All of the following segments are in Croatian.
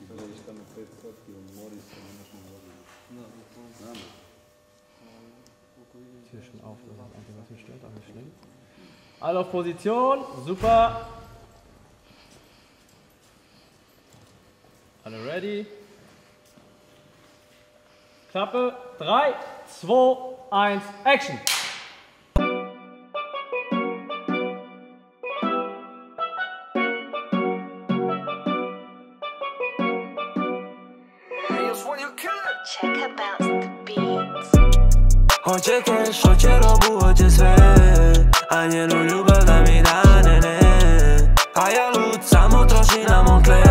Gledaš tamo 5 sotki, mori se, nemaš ni vodu. Znamo. Ich höre schon auf, das ist einfach was mich stört, aber nicht schlimm. Alle auf Position, super. Alle ready. Klappe, 3, 2, 1, Action! Check about the beats. Hoće keš, hoće robu, hoće sve, a njenu ljubav da mi dane ne. A ja lud samo troši na Moncler.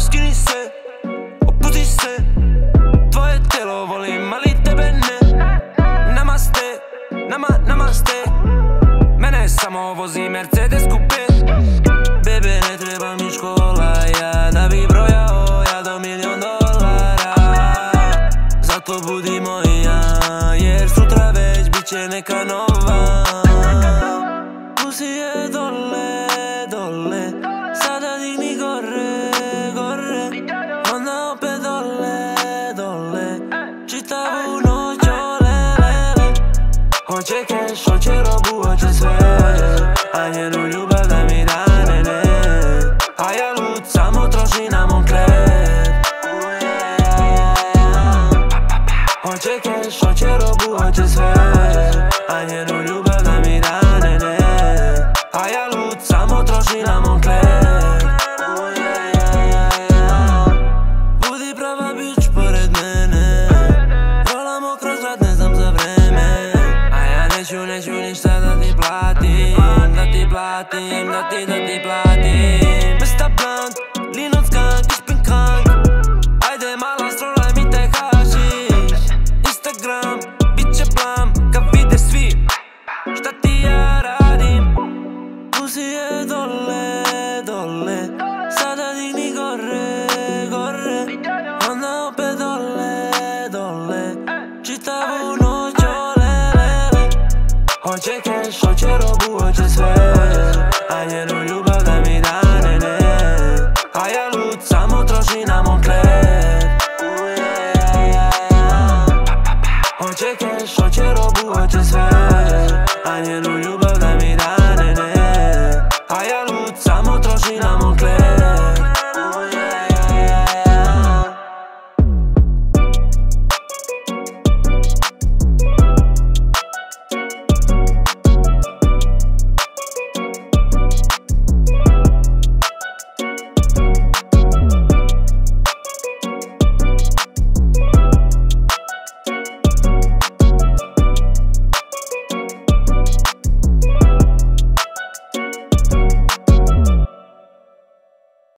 Skini se, opusti se, tvoje tijelo volim, ali tebe ne. Namaste, namaste, mene samo vozi Mercedes coupe. Bebe, ne treba mi škola, ja da bi brojao ja do $1.000.000. Zato budimo i ja, jer sutra već bit će neka nova. Pusi je dole, dole, sada digni gore, gore. Onda opet dole, dole, čitavu noć olele. Hoće keš, hoće robu, hoće sve, a njenu ljubav da mi dane ne. A ja lud samo troši na Moncler. Hoće keš, hoće robu, hoće sve, a njenu ljubav da mi dane ne. A ja lud samo troši na Moncler. Budi prava bić pored mene, rolamo kroz grad, ne znam za vreme. A ja neću ništa da ti platim, da ti platim, da ti platim. Mr. Blunt, lean und skunk, ich bin krank. Ajde mala, strolaj mi taj hašiš. Instagram, bit će blam, kad vide svi šta ti ja radim. Pusi je dole, dole, sada digni gore, gore. Onda opet dole, dole, čitavu noć olele. Hoće keš, hoće robu, hoće sve, a njenu ljubav da mi dane ne. A ja lud samo troši na Moncler. Hoće keš, hoće robu, hoće sve, a njenu